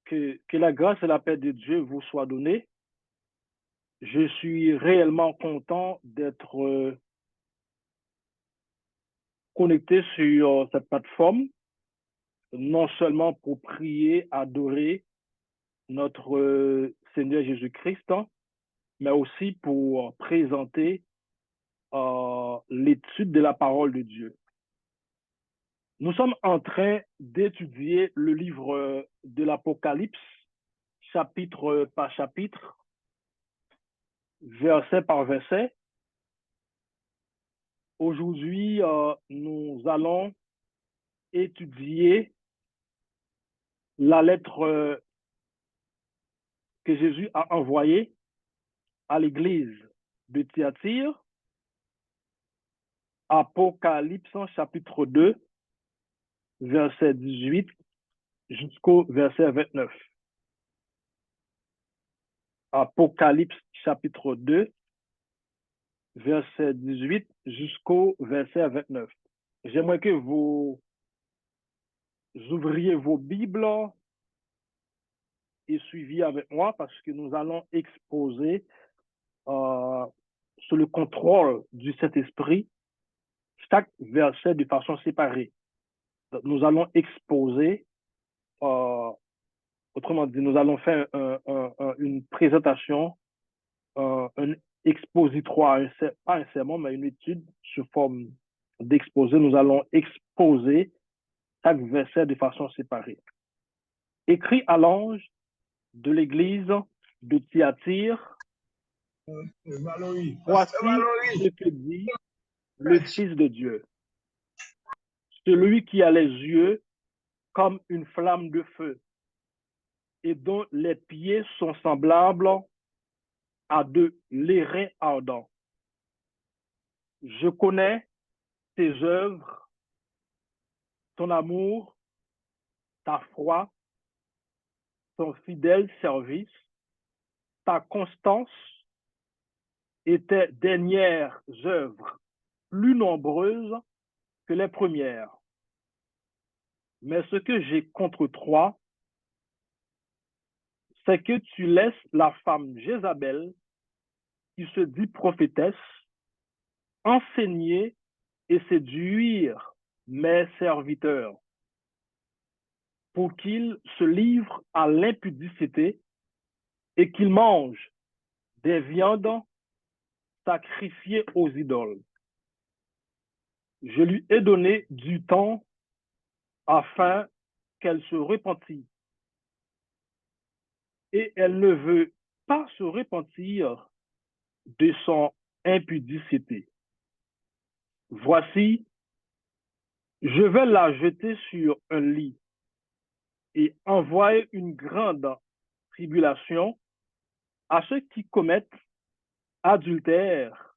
Que la grâce et la paix de Dieu vous soient données. Je suis réellement content d'être connecté sur cette plateforme, non seulement pour prier, adorer notre Seigneur Jésus-Christ, hein, mais aussi pour présenter l'étude de la parole de Dieu. Nous sommes en train d'étudier le livre de l'Apocalypse, chapitre par chapitre, verset par verset. Aujourd'hui, nous allons étudier la lettre que Jésus a envoyée à l'église de Thyatire, Apocalypse chapitre 2, verset 18 jusqu'au verset 29. Apocalypse chapitre 2, verset 18 jusqu'au verset 29. J'aimerais que vous ouvriez vos Bibles et suiviez avec moi parce que nous allons exposer sous le contrôle du Saint-Esprit chaque verset de façon séparée. Donc, nous allons exposer, autrement dit, nous allons faire une présentation, un expositoire, pas un sermon, mais une étude sous forme d'exposé. Nous allons exposer chaque verset de façon séparée. Écrit à l'ange de l'église de Thyatire, voici ce que dit le Fils de Dieu, celui qui a les yeux comme une flamme de feu et dont les pieds sont semblables à de l'airain ardent. Je connais tes œuvres, ton amour, ta foi, ton fidèle service, ta constance et tes dernières œuvres plus nombreuses que les premières. Mais ce que j'ai contre toi, c'est que tu laisses la femme Jézabel, qui se dit prophétesse, enseigner et séduire mes serviteurs pour qu'ils se livrent à l'impudicité et qu'ils mangent des viandes sacrifiées aux idoles. Je lui ai donné du temps afin qu'elle se repentisse. Et elle ne veut pas se repentir de son impudicité. Voici, je vais la jeter sur un lit et envoyer une grande tribulation à ceux qui commettent adultère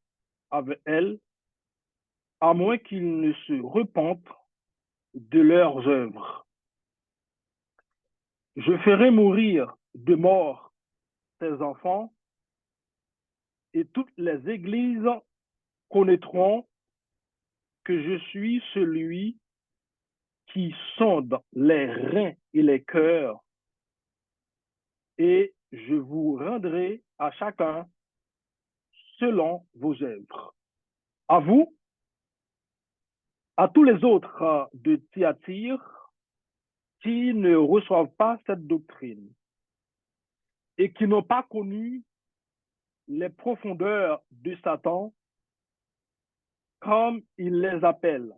avec elle, à moins qu'ils ne se repentent de leurs œuvres. Je ferai mourir de mort tes enfants, et toutes les églises connaîtront que je suis celui qui sonde les reins et les cœurs, et je vous rendrai à chacun selon vos œuvres. À vous, à tous les autres de Thyatire qui ne reçoivent pas cette doctrine et qui n'ont pas connu les profondeurs de Satan, comme il les appelle.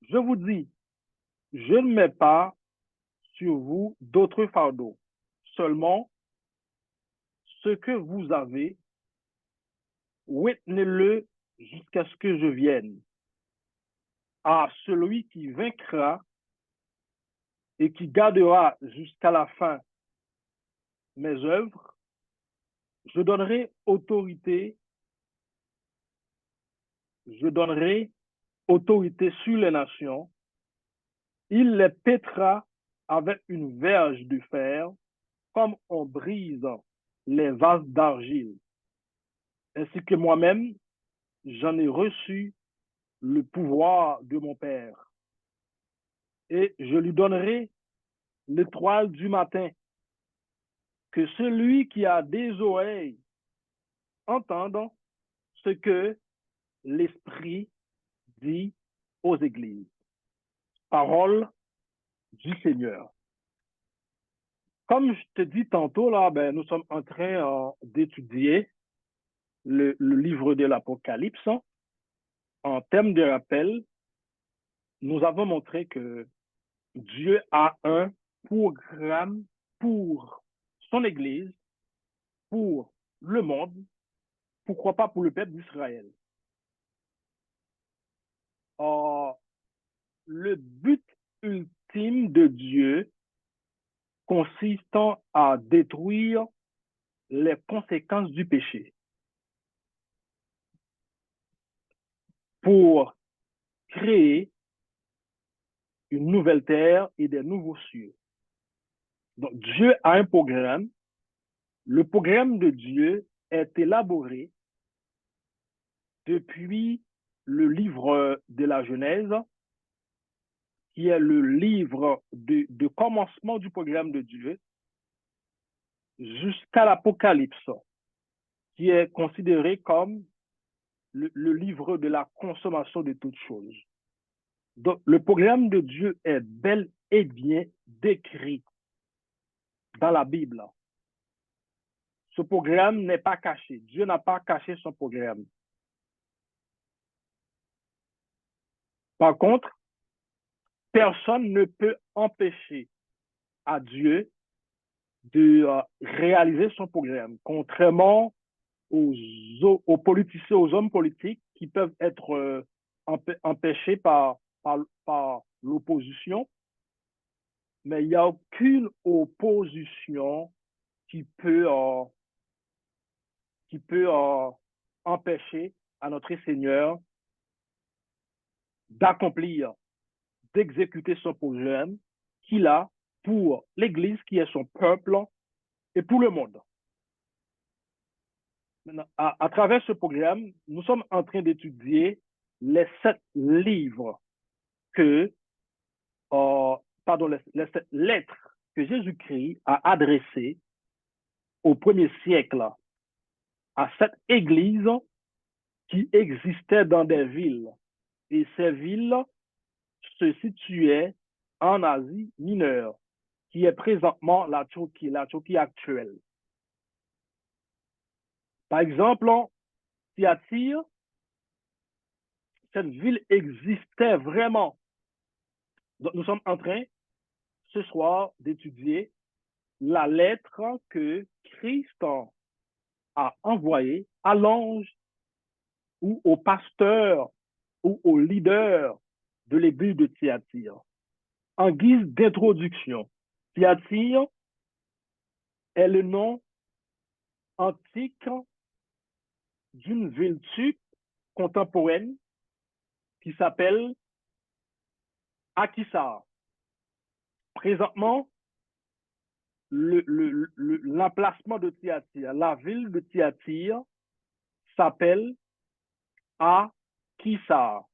Je vous dis, je ne mets pas sur vous d'autres fardeaux, seulement ce que vous avez, retenez-le jusqu'à ce que je vienne. À celui qui vaincra et qui gardera jusqu'à la fin mes œuvres, je donnerai autorité sur les nations. Il les pètera avec une verge de fer, comme on brise les vases d'argile. Ainsi que moi-même, j'en ai reçu le pouvoir de mon Père. Et je lui donnerai l'étoile du matin, que celui qui a des oreilles entende ce que l'Esprit dit aux églises. Parole du Seigneur. Comme je te dis tantôt, là, ben, nous sommes en train d'étudier le livre de l'Apocalypse. En termes de rappel, nous avons montré que Dieu a un programme pour son Église, pour le monde, pourquoi pas pour le peuple d'Israël. Le but ultime de Dieu consistant à détruire les conséquences du péché pour créer une nouvelle terre et des nouveaux cieux. Donc, Dieu a un programme. Le programme de Dieu est élaboré depuis le livre de la Genèse, qui est le livre de commencement du programme de Dieu, jusqu'à l'Apocalypse, qui est considéré comme le livre de la consommation de toutes choses. Donc, le programme de Dieu est bel et bien décrit dans la Bible. Ce programme n'est pas caché. Dieu n'a pas caché son programme. Par contre, personne ne peut empêcher à Dieu de réaliser son programme, contrairement aux politiciens, aux hommes politiques qui peuvent être empêchés par l'opposition, mais il n'y a aucune opposition qui peut empêcher à notre Seigneur d'accomplir, d'exécuter son programme qu'il a pour l'Église qui est son peuple et pour le monde. Maintenant, à travers ce programme, nous sommes en train d'étudier les 7 livres que, les 7 lettres que Jésus-Christ a adressées au premier siècle à cette église qui existait dans des villes. Et ces villes se situaient en Asie mineure, qui est présentement la Turquie actuelle. Par exemple, Thyatire, cette ville existait vraiment. Donc, nous sommes en train, ce soir, d'étudier la lettre que Christ a envoyée à l'ange ou au pasteur ou au leader de l'église de Thyatire. En guise d'introduction, Thyatire est le nom antique d'une ville turque contemporaine qui s'appelle Akhisar. Présentement, l'emplacement de Thyatire, la ville de Thyatire s'appelle Akhisar.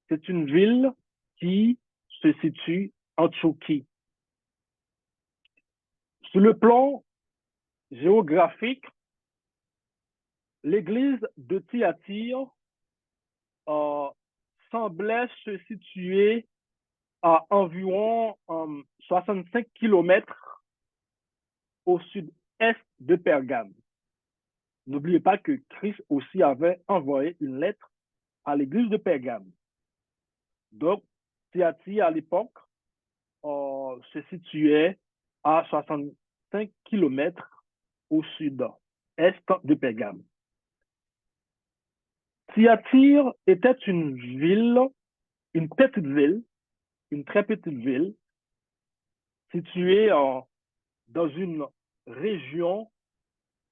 C'est une ville qui se situe en Turquie. Sur le plan géographique, l'église de Thyatire semblait se situer à environ 65 km au sud-est de Pergame. N'oubliez pas que Christ aussi avait envoyé une lettre à l'église de Pergame. Donc, Thyatire, à l'époque, se situait à 65 km au sud-est de Pergame. Thyatire était une ville, une petite ville, une très petite ville, située dans une région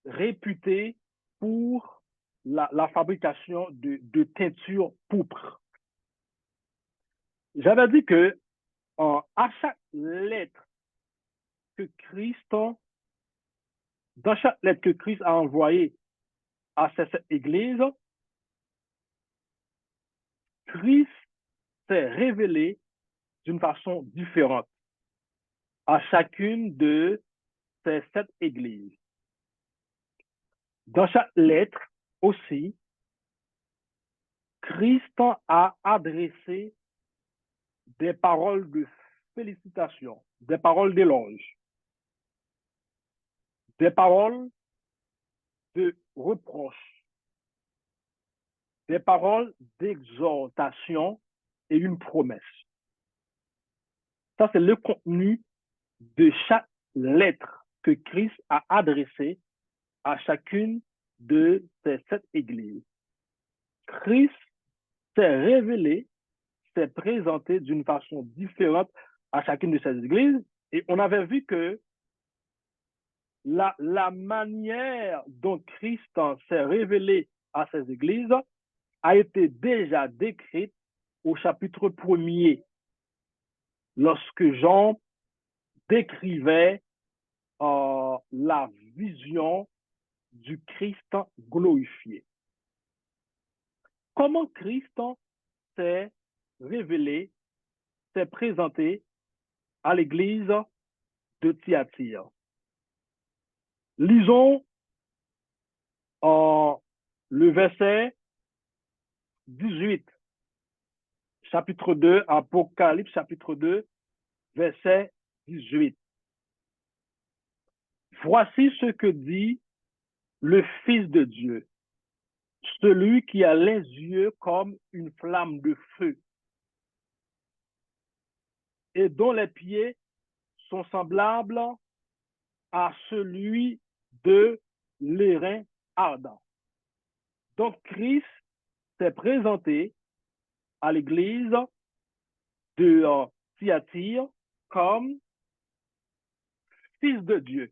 réputée pour la fabrication de teinture pourpre. J'avais dit que à chaque lettre que dans chaque lettre que Christ a envoyée à cette église, Christ s'est révélé d'une façon différente. à chacune de ces 7 églises. Dans chaque lettre aussi, Christ a adressé des paroles de félicitations, des paroles d'éloge, des paroles de reproche, des paroles d'exhortation et une promesse. Ça, c'est le contenu de chaque lettre que Christ a adressée à chacune de ces 7 églises. Christ s'est révélé, s'est présenté d'une façon différente à chacune de ces églises. Et on avait vu que la manière dont Christ s'est révélé à ces églises a été déjà décrite au chapitre 1er, lorsque Jean décrivait la vision du Christ glorifié. Comment Christ s'est révélé, s'est présenté à l'église de Thyatire? Lisons le verset 18, chapitre 2, Apocalypse chapitre 2, verset 18. Voici ce que dit le Fils de Dieu, celui qui a les yeux comme une flamme de feu et dont les pieds sont semblables à celui de l'airain ardent. Donc, Christ s'est présenté à l'église de Thyatire comme Fils de Dieu.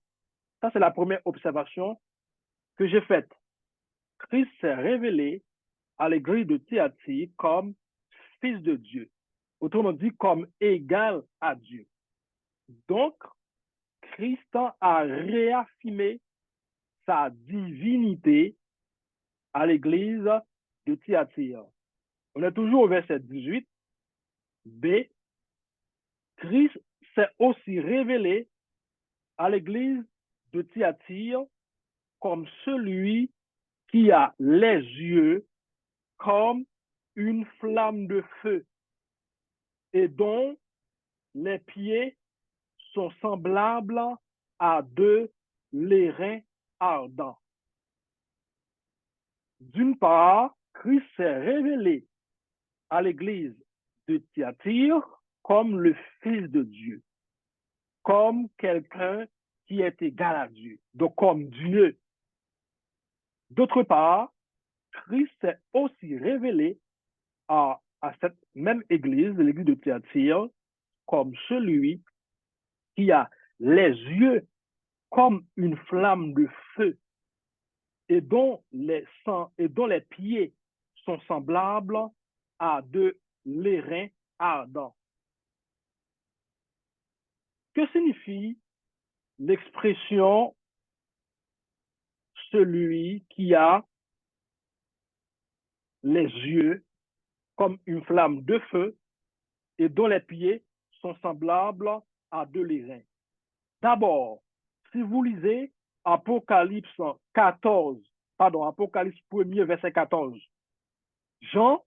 Ça, c'est la première observation que j'ai faite. Christ s'est révélé à l'église de Thyatire comme Fils de Dieu. Autrement dit, comme égal à Dieu. Donc, Christ a réaffirmé sa divinité à l'église de Thyatire. On est toujours au verset 18. B. Christ s'est aussi révélé à l'église de Thyatire comme celui qui a les yeux comme une flamme de feu et dont les pieds sont semblables à de l'airain ardent. D'une part, Christ s'est révélé à l'église de Thyatire comme le Fils de Dieu, comme quelqu'un qui est égal à Dieu, donc comme Dieu. D'autre part, Christ s'est aussi révélé à cette même église, l'église de Thyatire, comme celui qui a les yeux comme une flamme de feu et dont les pieds sont semblables à de l'airain ardent. Que signifie l'expression celui qui a les yeux comme une flamme de feu et dont les pieds sont semblables à de l'airain? D'abord, si vous lisez Apocalypse 14, Apocalypse 1er, verset 14, Jean,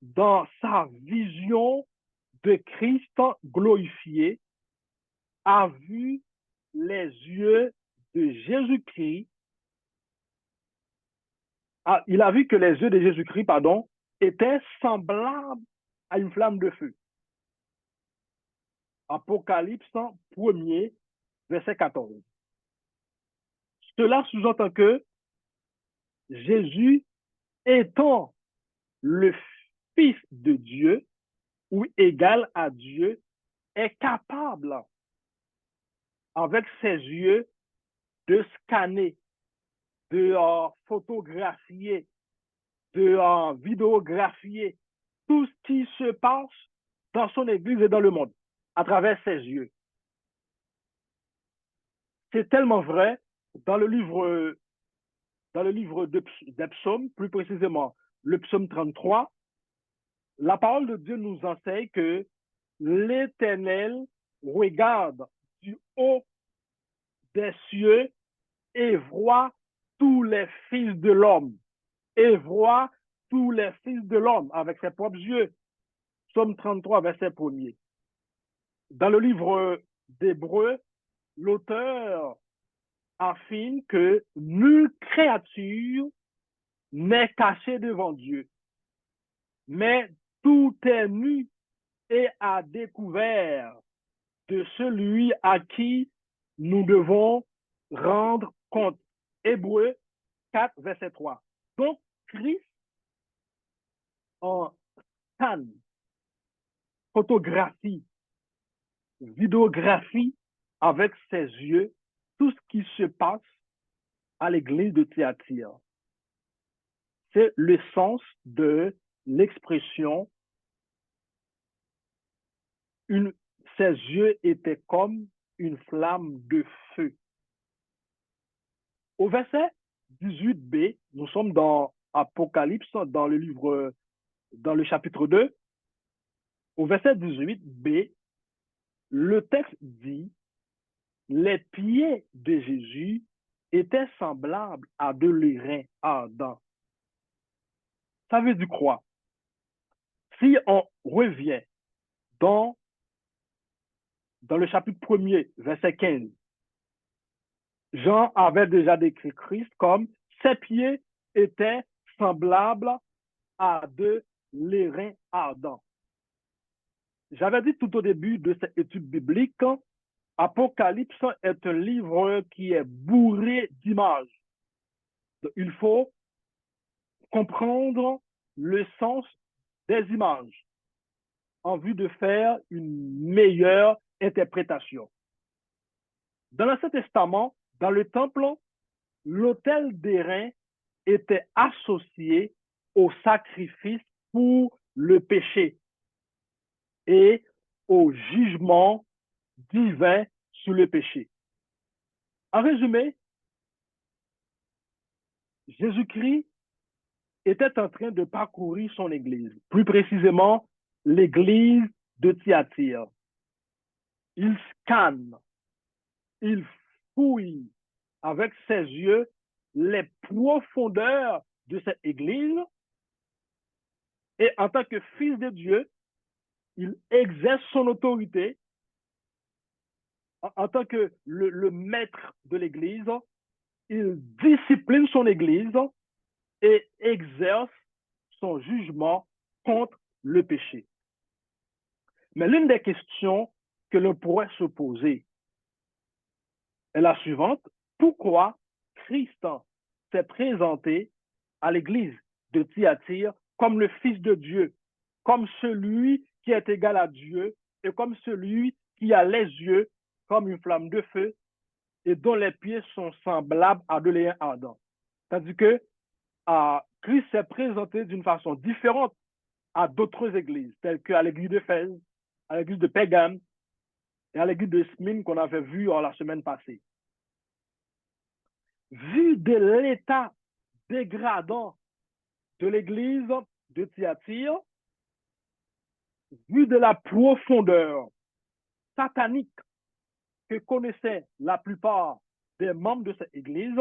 dans sa vision de Christ glorifié, a vu les yeux de Jésus-Christ. Il a vu que les yeux de Jésus-Christ, étaient semblables à une flamme de feu. Apocalypse 1er, verset 14. Cela sous-entend que Jésus, étant le Fils de Dieu ou égal à Dieu, est capable, avec ses yeux, de scanner, de photographier, de vidéographier tout ce qui se passe dans son église et dans le monde à travers ses yeux. C'est tellement vrai dans le livre des psaumes, plus précisément le psaume 33, la parole de Dieu nous enseigne que l'Éternel regarde du haut des cieux et voit tous les fils de l'homme. Et voit tous les fils de l'homme avec ses propres yeux. Psaume 33, verset 1er. Dans le livre d'Hébreux, l'auteur affirme que nulle créature n'est cachée devant Dieu, mais tout est nu et à découvert de celui à qui nous devons rendre compte. Hébreux 4, verset 3. Donc, Christ en scanne, photographie, vidéographie avec ses yeux tout ce qui se passe à l'église de Thyatire. C'est le sens de l'expression ses yeux étaient comme une flamme de feu. Au verset 18b, nous sommes dans Apocalypse, dans le chapitre 2. Au verset 18b, le texte dit, les pieds de Jésus étaient semblables à de l'airain ardent. Ça veut dire quoi? Si on revient dans le chapitre 1er, verset 15, Jean avait déjà décrit Christ comme ses pieds étaient semblables à de l'airain ardent. J'avais dit tout au début de cette étude biblique, Apocalypse est un livre qui est bourré d'images. Il faut comprendre le sens des images en vue de faire une meilleure interprétation. Dans l'Ancien Testament, dans le temple, l'autel d'airain était associé au sacrifice pour le péché et au jugement divin sur le péché. En résumé, Jésus-Christ était en train de parcourir son église, plus précisément l'église de Thyatire. Il scanne, il fouille avec ses yeux les profondeurs de cette église et en tant que fils de Dieu, il exerce son autorité en tant que le maître de l'église, il discipline son église et exerce son jugement contre le péché. Mais l'une des questions que l'on pourrait se poser est la suivante. Pourquoi Christ s'est présenté à l'église de Thyatire comme le Fils de Dieu, comme celui qui est égal à Dieu et comme celui qui a les yeux comme une flamme de feu et dont les pieds sont semblables à de l'airain ardent. C'est-à-dire que Christ s'est présenté d'une façon différente à d'autres églises, telles qu'à l'église d'Éphèse, à l'église de Pérgame et à l'église de Smyrne qu'on avait vu la semaine passée. Vu de l'état dégradant de l'église de Thyatire, vu de la profondeur satanique que connaissaient la plupart des membres de cette église,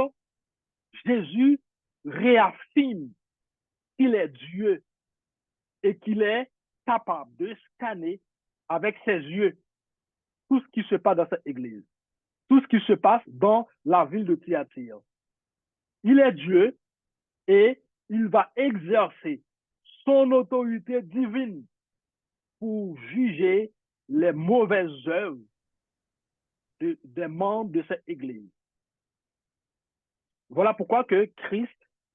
Jésus réaffirme qu'il est Dieu et qu'il est capable de scanner avec ses yeux tout ce qui se passe dans cette église, tout ce qui se passe dans la ville de Thyatire. Il est Dieu et il va exercer son autorité divine pour juger les mauvaises œuvres des membres de cette église. Voilà pourquoi que Christ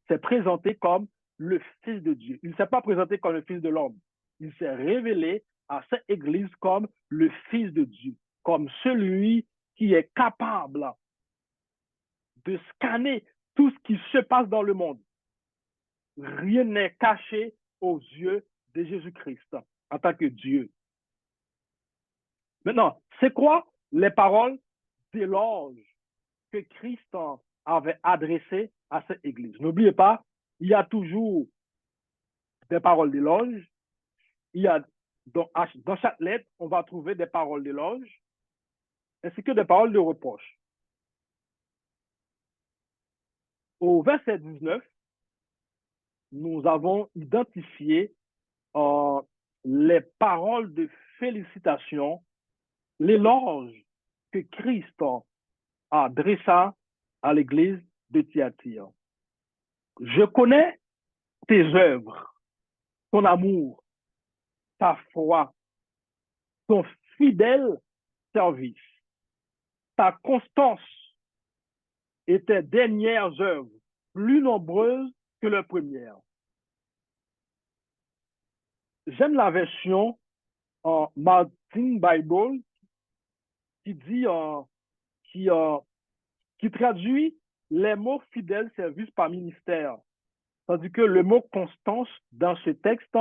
s'est présenté comme le Fils de Dieu. Il ne s'est pas présenté comme le Fils de l'homme. Il s'est révélé à cette église comme le Fils de Dieu, comme celui qui est capable de scanner tout ce qui se passe dans le monde. Rien n'est caché aux yeux de Jésus-Christ en tant que Dieu. Maintenant, c'est quoi les paroles d'éloge que Christ avait adressées à cette église? N'oubliez pas, il y a toujours des paroles d'éloge. Il y a dans chaque lettre, on va trouver des paroles d'éloge. ainsi que des paroles de reproche. Au verset 19, nous avons identifié les paroles de félicitations, l'éloge que Christ adressa à l'église de Thyatire. Je connais tes œuvres, ton amour, ta foi, ton fidèle service, ta constance et tes dernières œuvres, plus nombreuses que les premières. J'aime la version en Martin Bible qui dit, qui, qui traduit les mots fidèle service par ministère. Tandis que le mot constance dans ce texte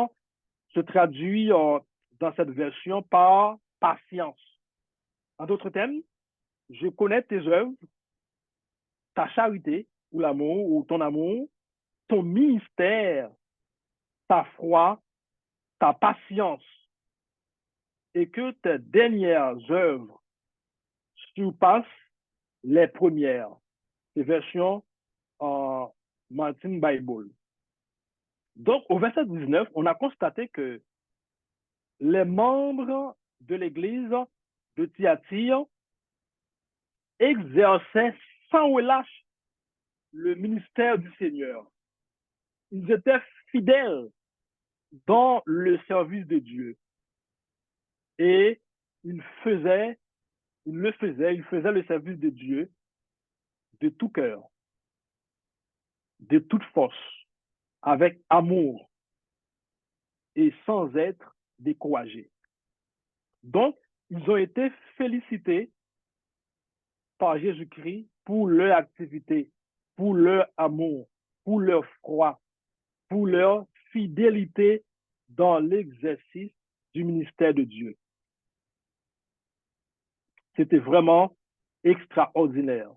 se traduit dans cette version par patience. En d'autres termes, je connais tes œuvres, ta charité ou l'amour ou ton amour, ton ministère, ta foi, ta patience et que tes dernières œuvres surpassent les premières. C'est version en Martin Bible. Donc, au verset 19, on a constaté que les membres de l'église de Thyatire exerçaient sans relâche le ministère du Seigneur. Ils étaient fidèles dans le service de Dieu. Et ils faisaient le service de Dieu de tout cœur, de toute force, avec amour et sans être découragés. Donc, ils ont été félicités par Jésus-Christ pour leur activité, pour leur amour, pour leur foi, pour leur fidélité dans l'exercice du ministère de Dieu. C'était vraiment extraordinaire.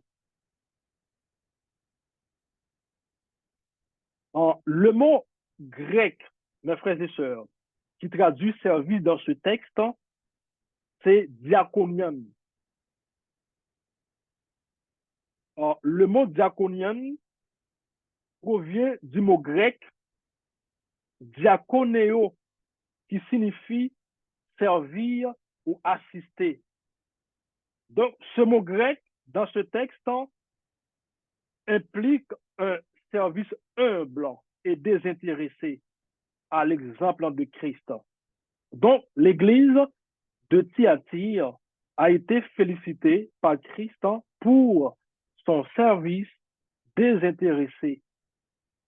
Le mot grec, mes frères et sœurs, qui traduit service dans ce texte, c'est diakonion. Le mot diakonion provient du mot grec diakoneo, qui signifie servir ou assister. Donc, ce mot grec, dans ce texte, implique un service humble et désintéressé, à l'exemple de Christ. Donc, l'Église de Thyatire a été félicitée par Christ pour son service désintéressé,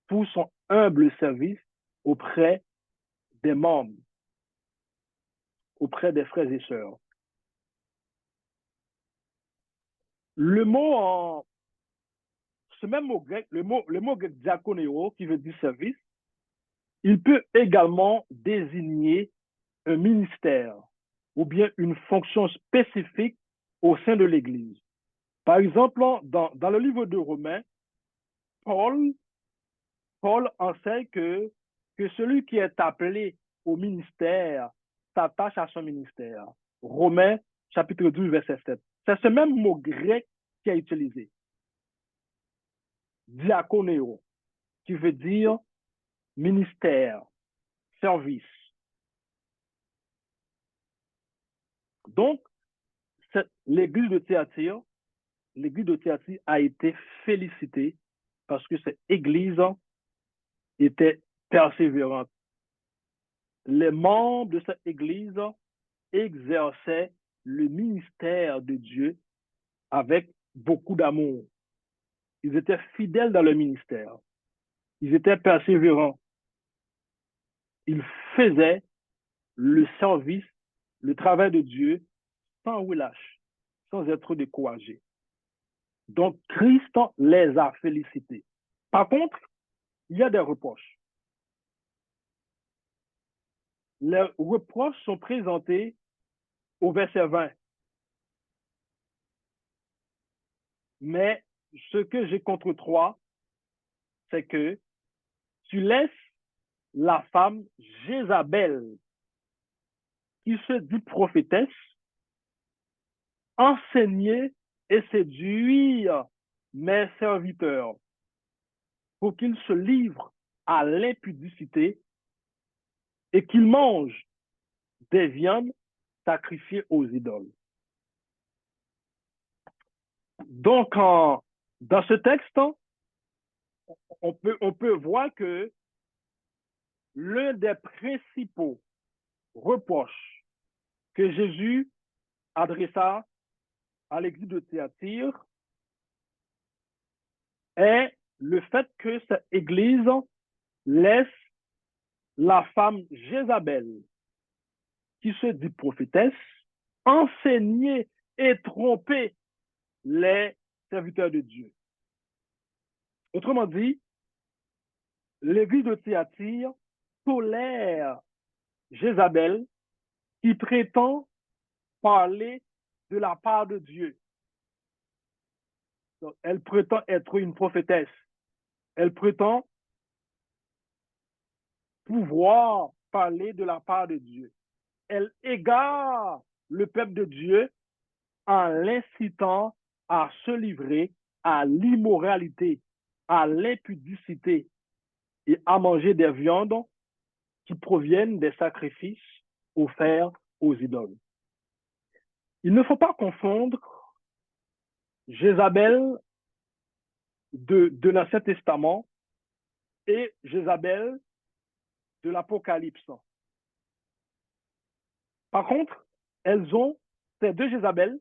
pour son humble service auprès des membres, auprès des frères et sœurs. Le mot, ce même mot grec, le mot grec diakoneo, qui veut dire service, il peut également désigner un ministère ou bien une fonction spécifique au sein de l'Église. Par exemple, dans le livre de Romains, Paul enseigne que celui qui est appelé au ministère s'attache à son ministère. Romains, chapitre 12, verset 7. C'est ce même mot grec qui est utilisé. Diakoneo, qui veut dire ministère, service. Donc, l'église de Thyatire a été félicitée parce que cette église était persévérante. Les membres de cette église exerçaient le ministère de Dieu avec beaucoup d'amour. Ils étaient fidèles dans le ministère. Ils étaient persévérants. Ils faisaient le service, le travail de Dieu sans relâche, sans être découragés. Donc, Christ les a félicités. Par contre, il y a des reproches. Les reproches sont présentés au verset 20. Mais ce que j'ai contre toi, c'est que tu laisses la femme Jézabel, qui se dit prophétesse, enseigner et séduire mes serviteurs pour qu'ils se livrent à l'impudicité et qu'ils mangent des viandes sacrifiées aux idoles. Donc, dans ce texte, on peut voir que l'un des principaux reproches que Jésus adressa à l'église de Thyatire est le fait que cette église laisse la femme Jézabel, qui se dit prophétesse, enseigner et tromper les serviteurs de Dieu. Autrement dit, l'église de Thyatire tolère Jézabel qui prétend parler de la part de Dieu. Donc, elle prétend être une prophétesse. Elle prétend pouvoir parler de la part de Dieu. Elle égare le peuple de Dieu en l'incitant à se livrer à l'immoralité, à l'impudicité et à manger des viandes qui proviennent des sacrifices offerts aux idoles. Il ne faut pas confondre Jézabel de l'Ancien Testament et Jézabel de l'Apocalypse. Par contre, ces deux Jézabel,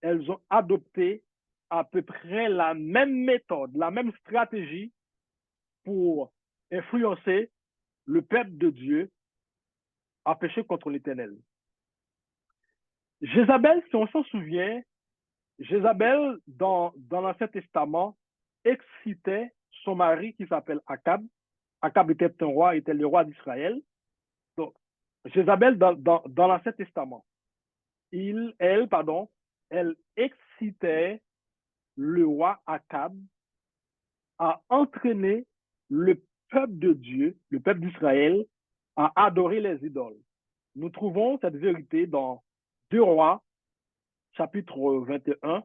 elles ont adopté à peu près la même méthode, la même stratégie pour influencer le peuple de Dieu à pécher contre l'Éternel. Jézabel, si on s'en souvient, Jézabel, dans l'Ancien Testament, excitait son mari qui s'appelle Akab. Akab était un roi, était le roi d'Israël. Donc, Jézabel, dans l'Ancien Testament, elle excitait le roi Akab à entraîner le peuple de Dieu, le peuple d'Israël, à adorer les idoles. Nous trouvons cette vérité dans 2 Rois, chapitre 21,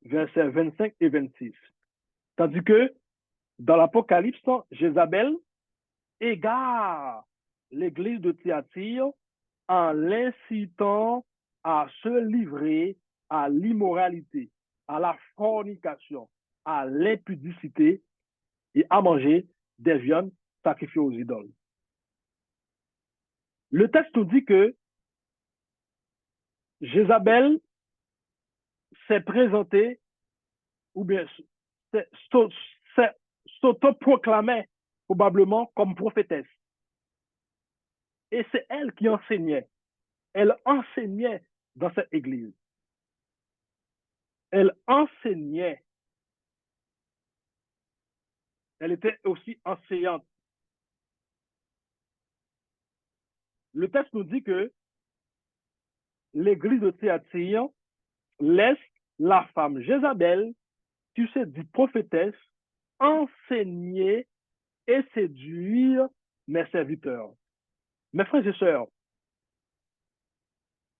versets 25 et 26. Tandis que dans l'Apocalypse, Jézabel égare l'église de Thyatire en l'incitant à se livrer à l'immoralité, à la fornication, à l'impudicité et à manger des viandes sacrifiées aux idoles. Le texte nous dit que Jézabel s'est présentée ou bien s'autoproclamait probablement comme prophétesse. Et c'est elle qui enseignait. Elle enseignait dans cette église. Elle enseignait. Elle était aussi enseignante. Le texte nous dit que l'église de Thyatire laisse la femme Jézabel, qui se dit prophétesse, enseigner et séduire mes serviteurs. Mes frères et sœurs,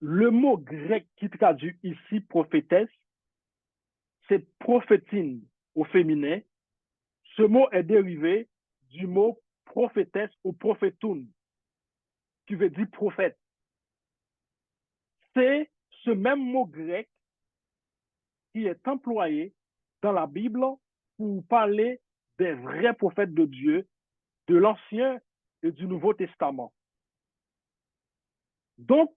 le mot grec qui traduit ici prophétesse, c'est prophétine au féminin. Ce mot est dérivé du mot prophétesse ou prophétoun, qui veut dire prophète. C'est ce même mot grec qui est employé dans la Bible pour parler des vrais prophètes de Dieu, de l'Ancien et du Nouveau Testament. Donc,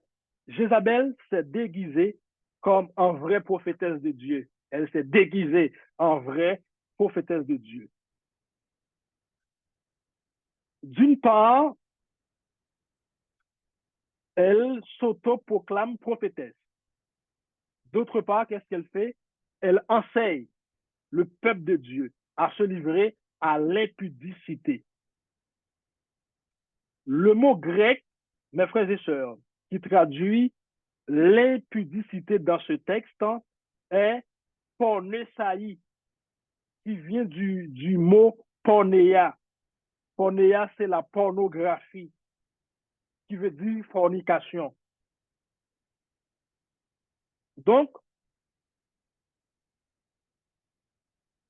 Jézabel s'est déguisée comme en vraie prophétesse de Dieu. Elle s'est déguisée en vraie prophétesse de Dieu. D'une part, elle s'autoproclame prophétesse. D'autre part, qu'est-ce qu'elle fait? Elle enseigne le peuple de Dieu à se livrer à l'impudicité. Le mot grec, mes frères et sœurs, qui traduit l'impudicité dans ce texte est pornesaï, qui vient du mot pornéa. Pornéa, c'est la pornographie, qui veut dire fornication. Donc,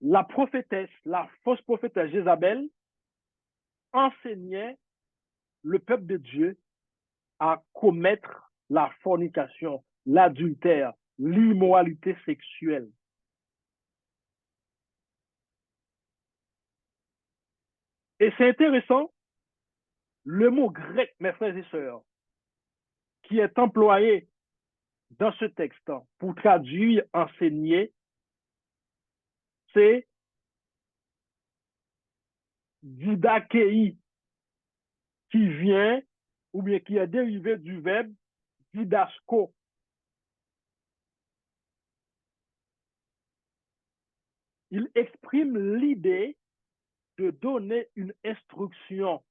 la prophétesse, la fausse prophétesse Jézabel enseignait le peuple de Dieu à commettre la fornication, l'adultère, l'immoralité sexuelle. Et c'est intéressant, le mot grec, mes frères et sœurs, qui est employé dans ce texte pour traduire enseigner, c'est didakei, qui vient ou bien qui est dérivé du verbe didasko. Il exprime l'idée de donner une instruction,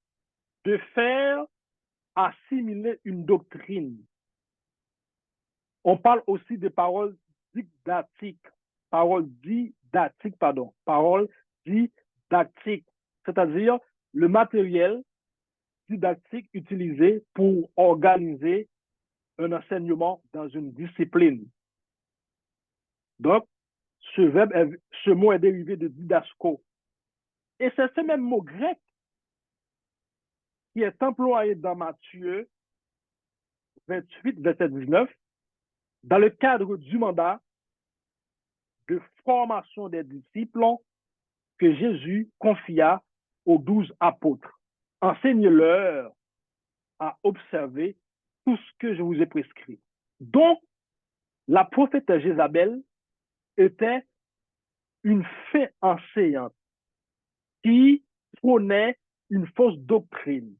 de faire assimiler une doctrine. On parle aussi de paroles didactiques, paroles didactiques, c'est-à-dire le matériel didactique utilisé pour organiser un enseignement dans une discipline. Donc, ce mot est dérivé de didasko. Et c'est ce même mot grec qui est employé dans Matthieu 28, verset 19, dans le cadre du mandat de formation des disciples que Jésus confia aux 12 apôtres. Enseignez-leur à observer tout ce que je vous ai prescrit. Donc, la prophétesse Jézabel était une fée enseignante qui prônait une fausse doctrine.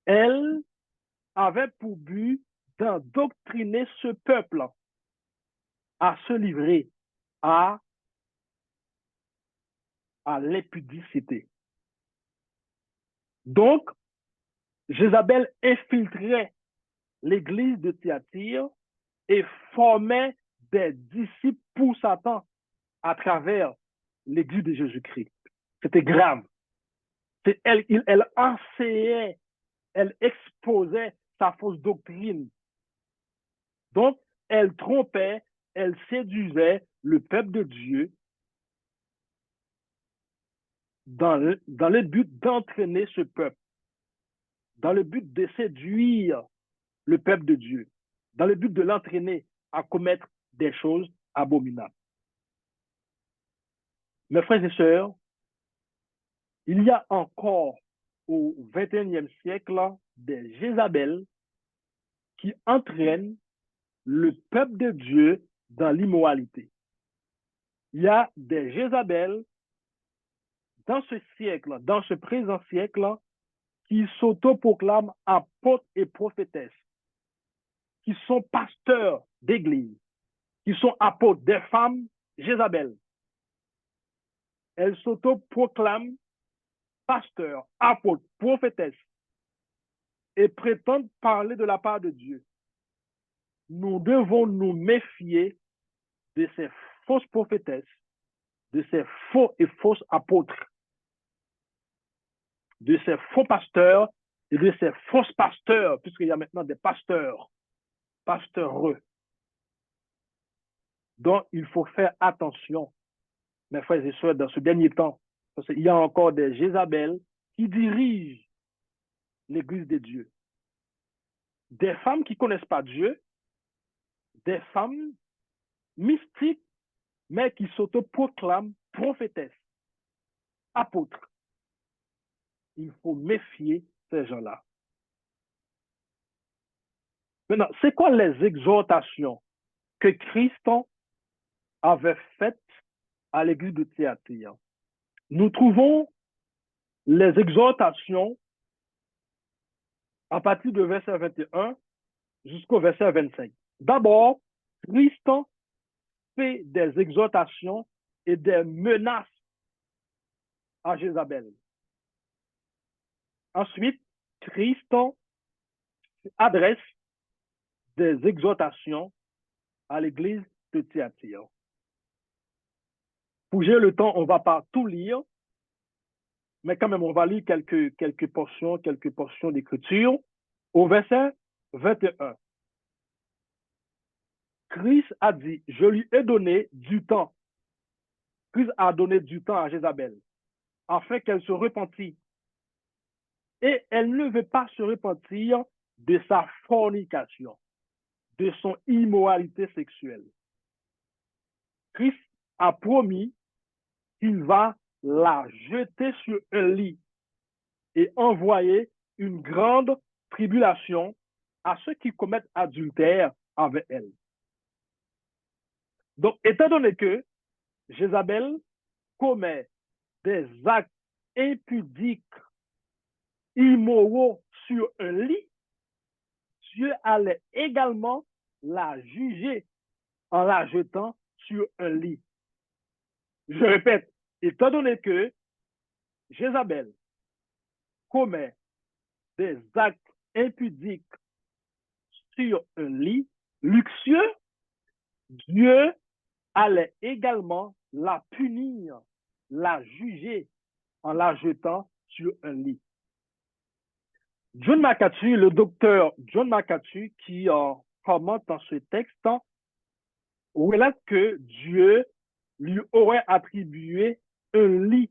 Elle avait pour but d'endoctriner ce peuple à se livrer à l'impudicité. Donc, Jézabel infiltrait l'église de Thyatire et formait des disciples pour Satan à travers l'église de Jésus-Christ. C'était grave. Elle enseignait, elle exposait sa fausse doctrine. Donc, elle trompait, elle séduisait le peuple de Dieu dans le but d'entraîner ce peuple, dans le but de séduire le peuple de Dieu, dans le but de l'entraîner à commettre des choses abominables. Mes frères et sœurs, il y a encore au XXIe siècle des Jézabel qui entraînent le peuple de Dieu dans l'immoralité. Il y a des Jézabel dans ce siècle, dans ce présent siècle, qui s'autoproclament apôtres et prophétesses, qui sont pasteurs d'église, qui sont apôtres, des femmes Jézabel. Elles s'autoproclament pasteurs, apôtres, prophétesses et prétendent parler de la part de Dieu. Nous devons nous méfier de ces fausses prophétesses, de ces faux et fausses apôtres, de ces faux pasteurs et de ces fausses pasteurs, puisqu'il y a maintenant des pasteurs, pasteureux. Donc, il faut faire attention, mes frères et sœurs, dans ce dernier temps, parce qu'il y a encore des Jézabel qui dirigent l'église de Dieu. Des femmes qui ne connaissent pas Dieu, des femmes mystiques, mais qui s'autoproclament prophétesses, apôtres. Il faut méfier ces gens-là. Maintenant, c'est quoi les exhortations que Christ avait faites à l'église de Thyatire? Nous trouvons les exhortations à partir du verset 21 jusqu'au verset 25. D'abord, Christ fait des exhortations et des menaces à Jézabel. Ensuite, Christ adresse des exhortations à l'église de Thyatire. Pour gérer le temps, on ne va pas tout lire, mais quand même, on va lire quelques portions d'écriture. Au verset 21, Christ a dit, je lui ai donné du temps Christ a donné du temps à Jézabel afin qu'elle se repentisse. Et elle ne veut pas se repentir de sa fornication, de son immoralité sexuelle. Christ a promis qu'il va la jeter sur un lit et envoyer une grande tribulation à ceux qui commettent adultère avec elle. Donc, étant donné que Jézabel commet des actes impudiques, immoraux sur un lit, Dieu allait également la juger en la jetant sur un lit. Je répète, étant donné que Jézabel commet des actes impudiques sur un lit luxueux, Dieu allait également la punir, la juger en la jetant sur un lit. John McCarthy, le docteur John McCarthy, qui commente dans ce texte, relate que Dieu lui aurait attribué un lit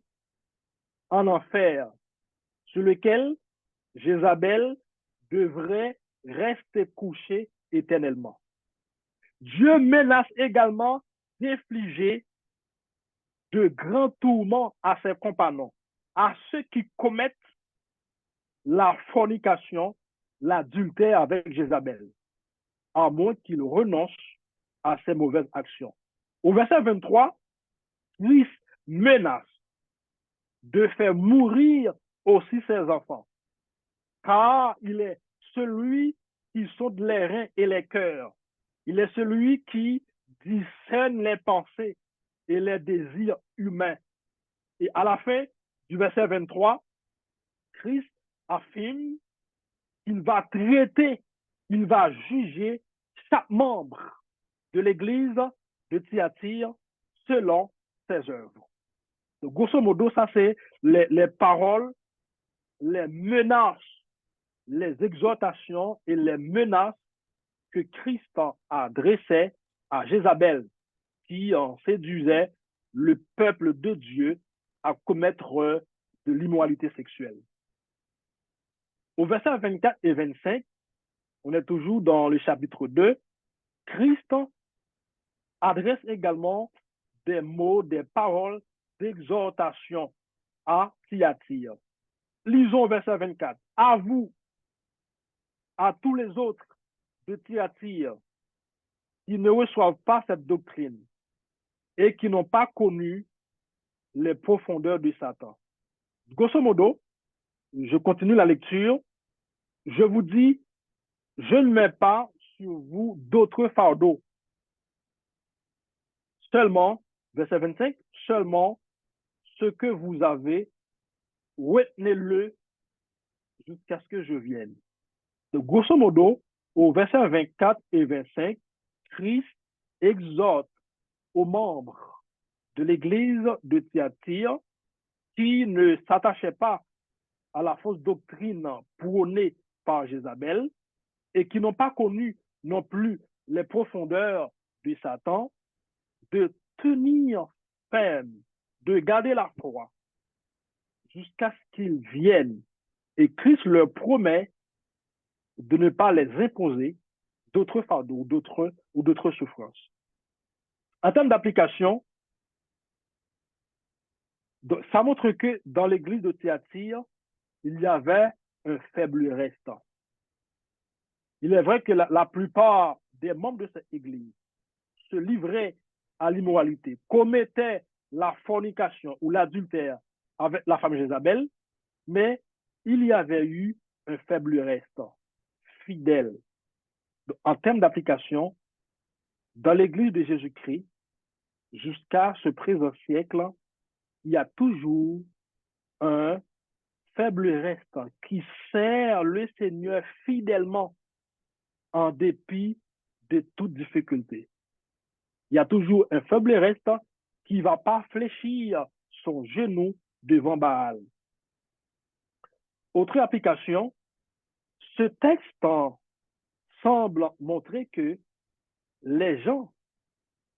en enfer sur lequel Jézabel devrait rester couchée éternellement. Dieu menace également d'infliger de grands tourments à ses compagnons, à ceux qui commettent la fornication, l'adultère avec Jézabel, à moins qu'ils renoncent à ces mauvaises actions. Au verset 23, Christ menace de faire mourir aussi ses enfants, car il est celui qui sonde les reins et les cœurs. Il est celui qui discerne les pensées et les désirs humains. Et à la fin du verset 23, Christ affirme qu'il va traiter, il va juger chaque membre de l'Église de Thyatire selon ses œuvres. Donc, grosso modo, ça c'est les paroles, les menaces, les exhortations et les menaces que Christ adressait à Jézabel, qui en séduisait le peuple de Dieu à commettre de l'immoralité sexuelle. Au verset 24 et 25, on est toujours dans le chapitre 2, Christ adresse également des mots, des paroles d'exhortation à Thyatire. Lisons verset 24. À vous, à tous les autres de Thyatire qui ne reçoivent pas cette doctrine et qui n'ont pas connu les profondeurs de Satan. Grosso modo, je continue la lecture. Je vous dis, je ne mets pas sur vous d'autres fardeaux. Seulement, verset 25, seulement ce que vous avez, retenez-le jusqu'à ce que je vienne. Donc, grosso modo, au verset 24 et 25, Christ exhorte aux membres de l'église de Thyatire qui ne s'attachaient pas à la fausse doctrine prônée par Jézabel et qui n'ont pas connu non plus les profondeurs de Satan, de tenir ferme, de garder la foi jusqu'à ce qu'ils viennent. Et Christ leur promet de ne pas les imposer d'autres fardeaux ou d'autres souffrances. En termes d'application, ça montre que dans l'église de Thyatire, il y avait un faible restant. Il est vrai que la plupart des membres de cette église se livraient à l'immoralité, commettaient la fornication ou l'adultère avec la femme Jézabel, mais il y avait eu un faible restant, fidèle. Donc, en termes d'application, dans l'église de Jésus-Christ, jusqu'à ce présent siècle, il y a toujours un faible restant qui sert le Seigneur fidèlement en dépit de toute difficulté. Il y a toujours un faible restant qui ne va pas fléchir son genou devant Baal. Autre application, ce texte semble montrer que les gens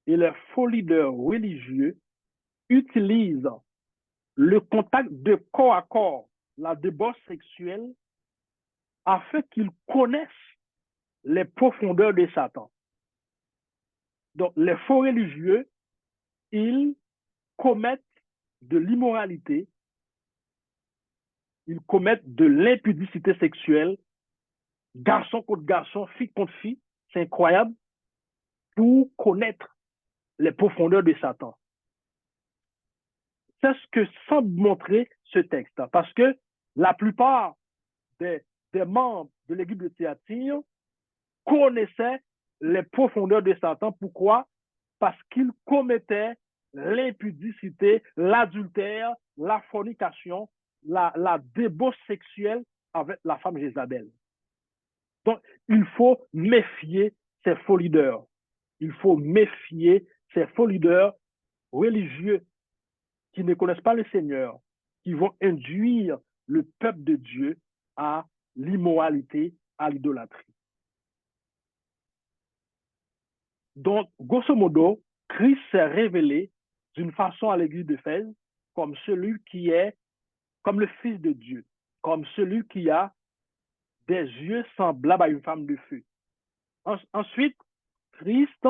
et les faux leaders religieux utilise le contact de corps à corps, la débauche sexuelle, afin qu'ils connaissent les profondeurs de Satan. Donc, les faux religieux, ils commettent de l'immoralité, ils commettent de l'impudicité sexuelle, garçon contre garçon, fille contre fille, c'est incroyable, pour connaître les profondeurs de Satan. C'est ce que semble montrer ce texte, parce que la plupart des membres de l'église de Thyatire connaissaient les profondeurs de Satan. Pourquoi? Parce qu'ils commettaient l'impudicité, l'adultère, la fornication, la débauche sexuelle avec la femme Jézabel. Donc, il faut méfier ces faux leaders. Il faut méfier ces faux leaders religieux qui ne connaissent pas le Seigneur, qui vont induire le peuple de Dieu à l'immoralité, à l'idolâtrie. Donc, grosso modo, Christ s'est révélé d'une façon à l'église d'Éphèse comme celui qui est comme le Fils de Dieu, comme celui qui a des yeux semblables à une femme de feu. Ensuite, Christ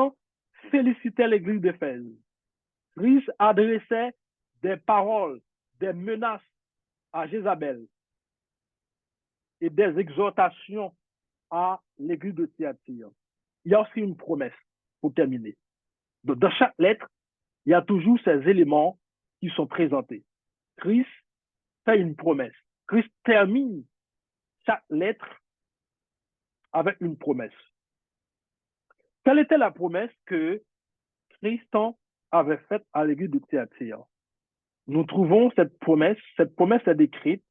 félicitait l'église d'Éphèse. Christ adressait des paroles, des menaces à Jézabel et des exhortations à l'église de Thyatire. Il y a aussi une promesse pour terminer. Donc, dans chaque lettre, il y a toujours ces éléments qui sont présentés. Christ fait une promesse. Christ termine chaque lettre avec une promesse. Quelle était la promesse que Christ avait faite à l'église de Thyatire? Nous trouvons cette promesse est décrite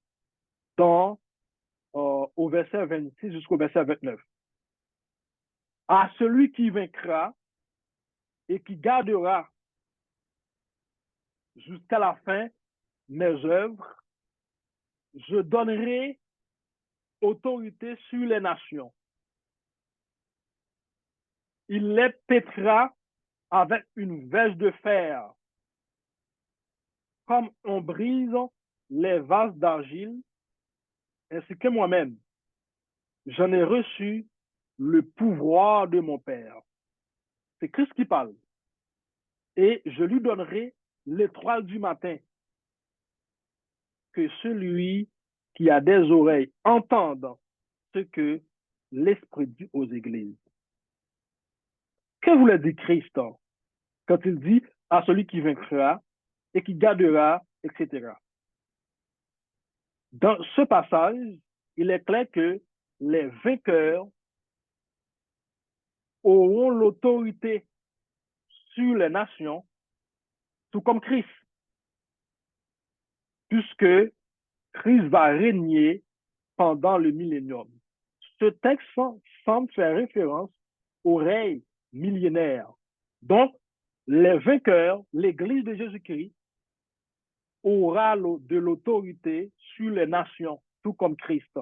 au verset 26 jusqu'au verset 29. À celui qui vaincra et qui gardera jusqu'à la fin mes œuvres, je donnerai autorité sur les nations. Il les pétrera avec une verge de fer, comme on brise les vases d'argile, ainsi que moi-même, j'en ai reçu le pouvoir de mon Père. C'est Christ qui parle. Et je lui donnerai l'étoile du matin, que celui qui a des oreilles entende ce que l'Esprit dit aux églises. Que voulait dire Christ quand il dit à celui qui vaincra et qui gardera, etc. Dans ce passage, il est clair que les vainqueurs auront l'autorité sur les nations, tout comme Christ, puisque Christ va régner pendant le millénium. Ce texte semble faire référence au règne millénaire. Donc, les vainqueurs, l'Église de Jésus-Christ, aura de l'autorité sur les nations, tout comme Christ.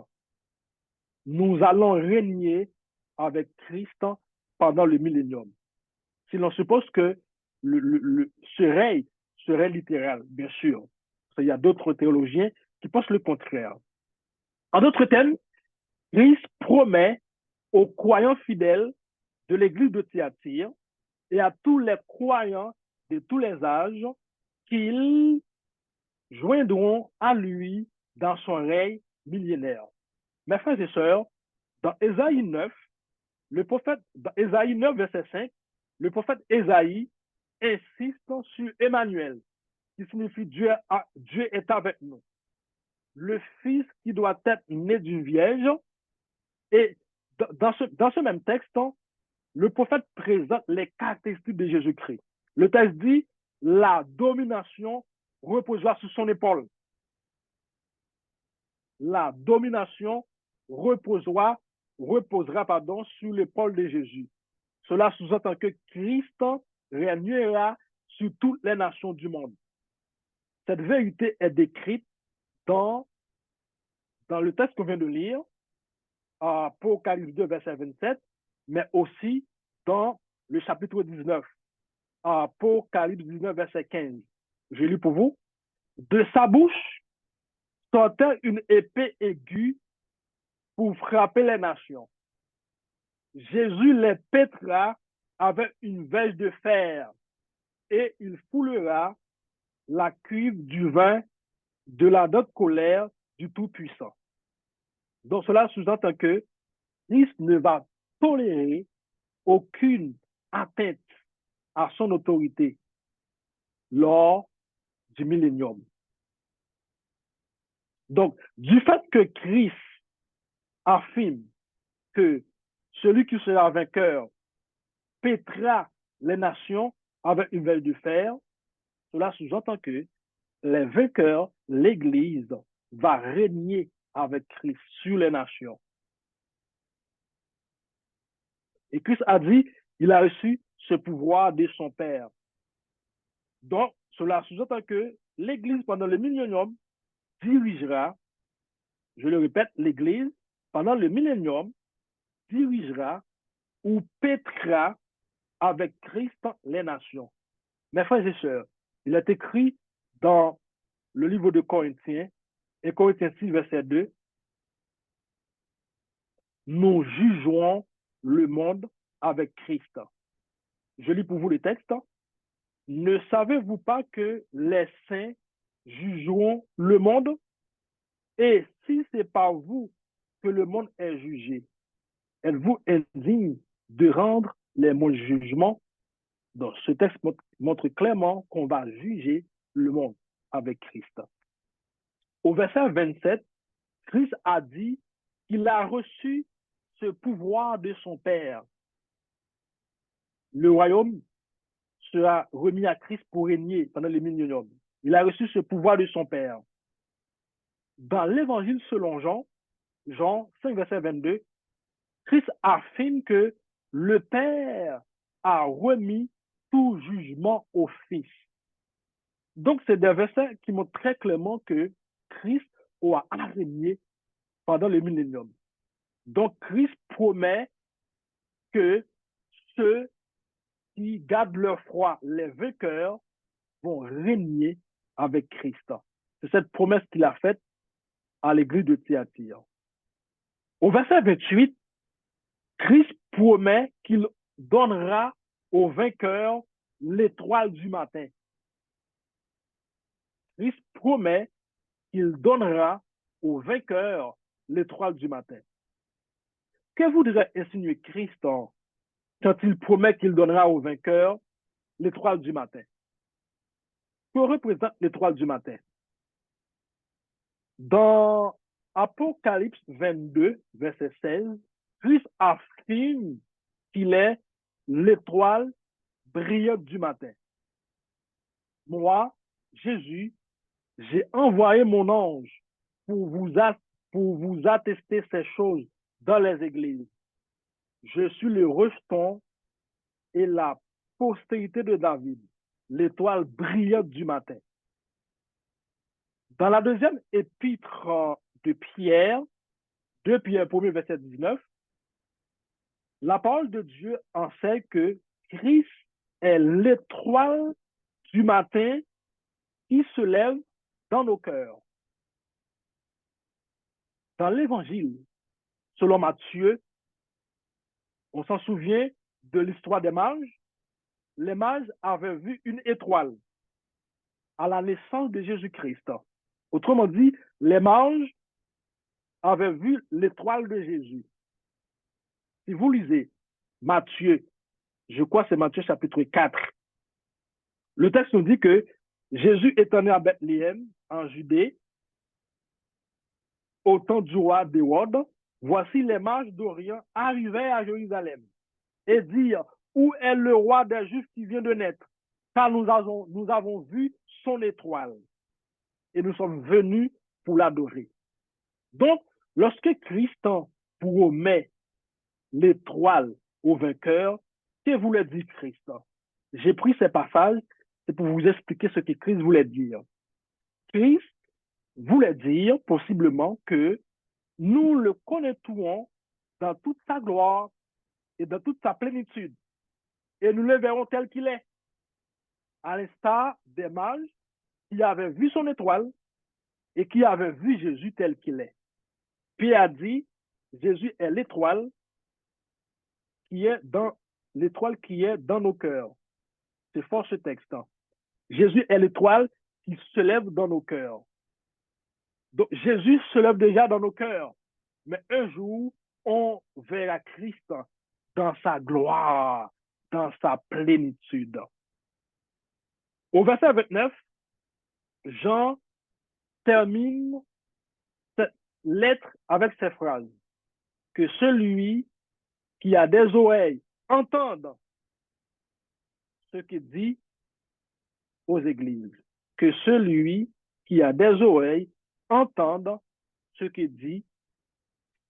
Nous allons régner avec Christ pendant le millénium. Si l'on suppose que ce règne serait littéral, bien sûr. Il y a d'autres théologiens qui pensent le contraire. En d'autres termes, Christ promet aux croyants fidèles de l'église de Thyatire et à tous les croyants de tous les âges qu'ils joindront à lui dans son règne millénaire. Mes frères et sœurs, dans Ésaïe 9, dans Ésaïe 9, verset 5, le prophète Ésaïe insiste sur Emmanuel, qui signifie Dieu est avec nous. Le Fils qui doit être né d'une vierge. Et dans ce même texte, le prophète présente les caractéristiques de Jésus-Christ. Le texte dit, la domination reposera sur son épaule. La domination reposera sur l'épaule de Jésus. Cela sous-entend que Christ régnera sur toutes les nations du monde. Cette vérité est décrite dans le texte qu'on vient de lire, Apocalypse 2, verset 27, mais aussi dans le chapitre 19, Apocalypse 19, verset 15. Je lis pour vous. De sa bouche sortait une épée aiguë pour frapper les nations. Jésus les pétra avec une verge de fer et il foulera la cuve du vin de la date colère du Tout-Puissant. Donc cela sous-entend que Christ ne va tolérer aucune atteinte à son autorité lors du millénium. Donc, du fait que Christ affirme que celui qui sera vainqueur pétera les nations avec une verge de fer, cela sous-entend que les vainqueurs, l'Église, va régner avec Christ sur les nations. Et Christ a dit, il a reçu ce pouvoir de son Père. Donc, cela sous-entend que l'Église, pendant le millénium, dirigera, je le répète, l'Église, pendant le millénium, dirigera ou pétrera avec Christ les nations. Mes frères et sœurs, il est écrit dans le livre de Corinthiens, et Corinthiens 6, verset 2, nous jugerons le monde avec Christ. Je lis pour vous le texte. Ne savez-vous pas que les saints jugeront le monde? Et si c'est par vous que le monde est jugé, êtes-vous indigne de rendre les bons jugements? Donc, ce texte montre clairement qu'on va juger le monde avec Christ. Au verset 27, Christ a dit qu'il a reçu ce pouvoir de son Père. Le royaume sera remis à Christ pour régner pendant le millénium. Il a reçu ce pouvoir de son Père. Dans l'évangile selon Jean, Jean 5, verset 22, Christ affirme que le Père a remis tout jugement au Fils. Donc, c'est des versets qui montrent très clairement que Christ aura régné pendant le millénium. Donc, Christ promet que ceux qui gardent leur foi, les vainqueurs, vont régner avec Christ. C'est cette promesse qu'il a faite à l'église de Thyatire. Au verset 28, Christ promet qu'il donnera aux vainqueurs l'étoile du matin. Christ promet qu'il donnera aux vainqueurs l'étoile du matin. Que voudrait insinuer Christ quand il promet qu'il donnera aux vainqueurs l'étoile du matin? Que représente l'étoile du matin? Dans Apocalypse 22, verset 16, Christ affirme qu'il est l'étoile brillante du matin. Moi, Jésus, j'ai envoyé mon ange pour vous attester ces choses dans les églises. Je suis le rejeton et la postérité de David, l'étoile brillante du matin. Dans la deuxième épître de Pierre, 2 Pierre 1er, verset 19, la parole de Dieu enseigne que Christ est l'étoile du matin qui se lève dans nos cœurs. Dans l'évangile, selon Matthieu, on s'en souvient de l'histoire des mages. Les mages avaient vu une étoile à la naissance de Jésus-Christ. Autrement dit, les mages avaient vu l'étoile de Jésus. Si vous lisez Matthieu, je crois que c'est Matthieu chapitre 4, le texte nous dit que Jésus étant né à Bethléem, en Judée, au temps du roi Hérode, voici les mages d'Orient arrivaient à Jérusalem et dirent, où est le roi des Juifs qui vient de naître? Car nous avons vu son étoile et nous sommes venus pour l'adorer. Donc, lorsque Christ promet l'étoile au vainqueur, que voulait dire Christ? J'ai pris ces passages, c'est pour vous expliquer ce que Christ voulait dire. Christ voulait dire possiblement que nous le connaîtrons dans toute sa gloire et dans toute sa plénitude. Et nous le verrons tel qu'il est. À l'instar des mages, qui avait vu son étoile et qui avait vu Jésus tel qu'il est. Pierre a dit, Jésus est l'étoile qui est dans nos cœurs. C'est fort ce texte. Jésus est l'étoile qui se lève dans nos cœurs. Donc, Jésus se lève déjà dans nos cœurs. Mais un jour, on verra Christ dans sa gloire, dans sa plénitude. Au verset 29, Jean termine cette lettre avec ces phrases. Que celui qui a des oreilles entende ce qu'il dit aux églises. Que celui qui a des oreilles entende ce qu'il dit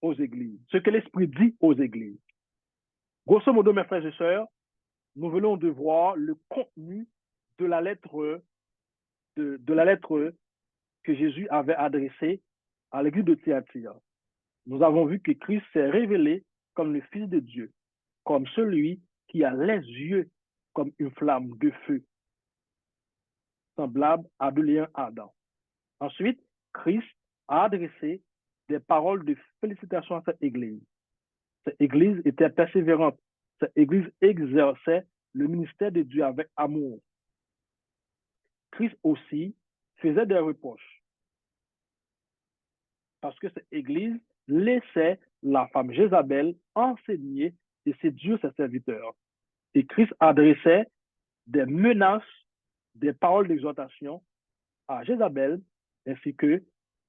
aux églises, ce que l'Esprit dit aux églises. Grosso modo, mes frères et sœurs, nous venons de voir le contenu de la lettre, de la lettre que Jésus avait adressée à l'église de Thyatire. Nous avons vu que Christ s'est révélé comme le Fils de Dieu, comme celui qui a les yeux comme une flamme de feu, semblable à de liens Adam. Ensuite, Christ a adressé des paroles de félicitations à cette église. Cette église était persévérante. Cette église exerçait le ministère de Dieu avec amour. Christ aussi faisait des reproches parce que cette église laissait la femme Jézabel enseigner et séduire ses serviteurs. Et Christ adressait des menaces, des paroles d'exhortation à Jézabel ainsi que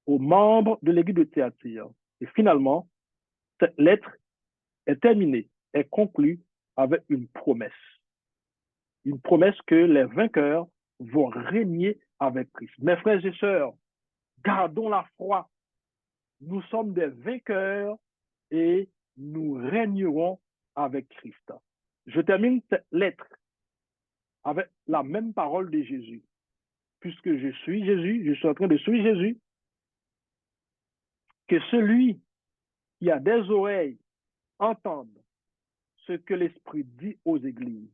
aux membres de l'église de Thyatire. Et finalement, cette lettre est terminée, est conclue avec une promesse. Une promesse que les vainqueurs vont régner avec Christ. Mes frères et sœurs, gardons la foi. Nous sommes des vainqueurs et nous régnerons avec Christ. Je termine cette lettre avec la même parole de Jésus. Puisque je suis Jésus, je suis en train de suivre Jésus, que celui qui a des oreilles entende ce que l'Esprit dit aux églises.